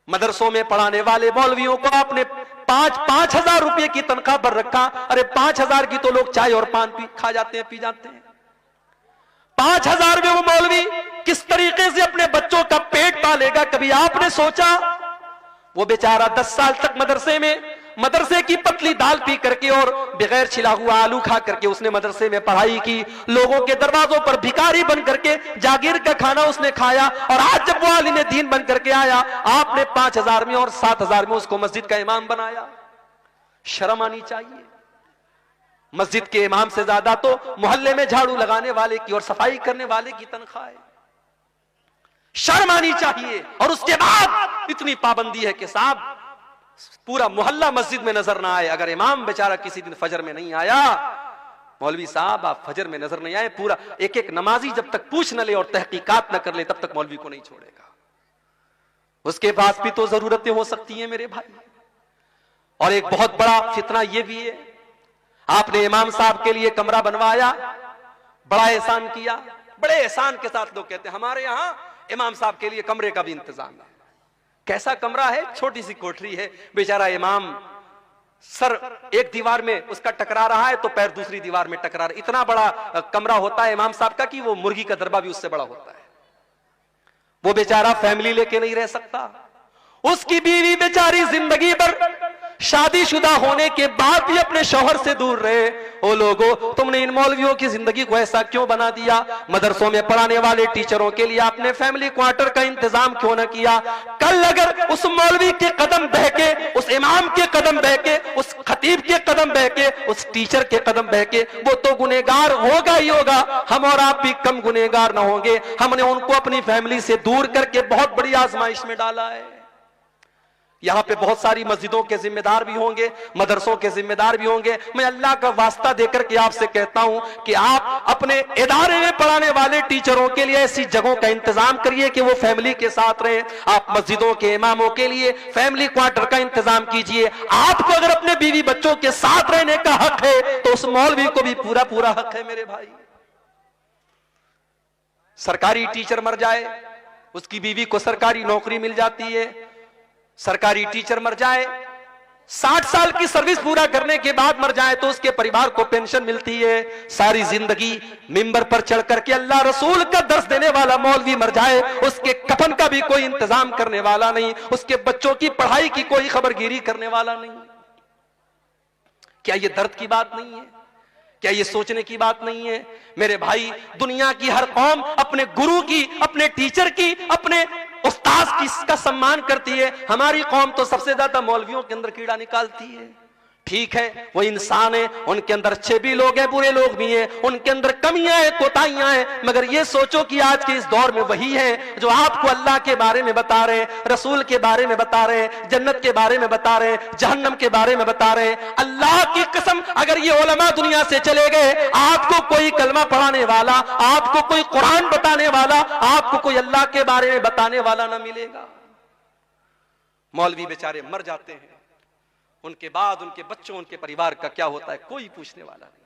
मदरसों में पढ़ाने वाले मौलवियों को आपने 5,000 रुपए की तनख्वाह पर रखा। अरे 5,000 की तो लोग चाय और पान खा जाते हैं, पी जाते हैं। 5,000 में वो मौलवी किस तरीके से अपने बच्चों का पेट पालेगा, कभी आपने सोचा? वो बेचारा 10 साल तक मदरसे की पतली दाल पी करके और बगैर छिला हुआ आलू खा करके उसने मदरसे में पढ़ाई की, लोगों के दरवाजों पर भिखारी बन करके जागीर का खाना उसने खाया, और आज जब वो आलिम दीन बन करके आया, आपने 5,000 में और 7,000 में उसको मस्जिद का इमाम बनाया। शर्म आनी चाहिए। मस्जिद के इमाम से ज्यादा तो मोहल्ले में झाड़ू लगाने वाले की और सफाई करने वाले की तनख्वाह है। शर्म आनी चाहिए। और उसके बाद इतनी पाबंदी है कि साहब पूरा मोहल्ला मस्जिद में नजर ना आए। अगर इमाम बेचारा किसी दिन फजर में नहीं आया, मौलवी साहब आप फजर में नजर नहीं आए, पूरा एक एक नमाजी जब तक पूछ न ले और तहकीकात न कर ले तब तक मौलवी को नहीं छोड़ेगा। उसके पास भी तो जरूरतें हो सकती हैं मेरे भाई। और एक बहुत बड़ा फितना यह भी है, आपने इमाम साहब के लिए कमरा बनवाया, बड़ा एहसान किया। बड़े एहसान के साथ लोग कहते हैं हमारे यहां इमाम साहब के लिए कमरे का भी इंतजाम है। कैसा कमरा है? छोटी सी कोठरी है। बेचारा इमाम सर एक दीवार में उसका टकरा रहा है तो पैर दूसरी दीवार में टकरा रहा है। इतना बड़ा कमरा होता है इमाम साहब का कि वो मुर्गी का दरबा भी उससे बड़ा होता है। वो बेचारा फैमिली लेके नहीं रह सकता। उसकी बीवी बेचारी जिंदगी भर शादीशुदा होने के बाद भी अपने शौहर से दूर रहे। ओ लोगों, तुमने इन मौलवियों की जिंदगी को ऐसा क्यों बना दिया? मदरसों में पढ़ाने वाले टीचरों के लिए आपने फैमिली क्वार्टर का इंतजाम क्यों न किया? कल अगर उस मौलवी के कदम बहके, उस इमाम के कदम बहके, उस खतीब के कदम बहके, उस टीचर के कदम बहके, वो तो गुनहगार होगा ही होगा। हम और आप भी कम गुनहगार ना होंगे। हमने उनको अपनी फैमिली से दूर करके बहुत बड़ी आजमाइश में डाला है। यहां पे बहुत सारी मस्जिदों के जिम्मेदार भी होंगे, मदरसों के जिम्मेदार भी होंगे। मैं अल्लाह का वास्ता देकर के आपसे कहता हूं कि आप अपने इदारे में पढ़ाने वाले टीचरों के लिए ऐसी जगहों का इंतजाम करिए कि वो फैमिली के साथ रहें। आप मस्जिदों के इमामों के लिए फैमिली क्वार्टर का इंतजाम कीजिए। आपको अगर अपने बीवी बच्चों के साथ रहने का हक है तो उस मौलवी को भी पूरा पूरा हक है मेरे भाई। सरकारी टीचर मर जाए, उसकी बीवी को सरकारी नौकरी मिल जाती है। सरकारी टीचर मर जाए, 60 साल की सर्विस पूरा करने के बाद मर जाए तो उसके परिवार को पेंशन मिलती है। सारी जिंदगी मिंबर पर चढ़ करके अल्लाह रसूल का दर्स देने वाला मौलवी मर जाए, उसके कफन का भी कोई इंतजाम करने वाला नहीं, उसके बच्चों की पढ़ाई की कोई खबरगिरी करने वाला नहीं। क्या यह दर्द की बात नहीं है? क्या ये सोचने की बात नहीं है? मेरे भाई, दुनिया की हर कौम अपने गुरु की, अपने टीचर की, अपने उस्ताद की का सम्मान करती है। हमारी कौम तो सबसे ज्यादा मौलवियों के अंदर कीड़ा निकालती है। ठीक है, वो इंसान है, उनके अंदर अच्छे भी लोग हैं, बुरे लोग भी हैं, उनके अंदर कमियां हैं, कोताहियां हैं, मगर ये सोचो कि आज के इस दौर में वही है जो आपको अल्लाह के बारे में बता रहे हैं, रसूल के बारे में बता रहे हैं, जन्नत के बारे में बता रहे हैं, जहन्नम के बारे में बता रहे हैं। अल्लाह की कसम, अगर ये उलमा दुनिया से चले गए, आपको कोई कलमा पढ़ाने वाला, आपको कोई कुरान बताने वाला, आपको कोई अल्लाह के बारे में बताने वाला ना मिलेगा। मौलवी बेचारे मर जाते हैं, उनके बाद उनके बच्चों, उनके परिवार का क्या होता है कोई पूछने वाला नहीं।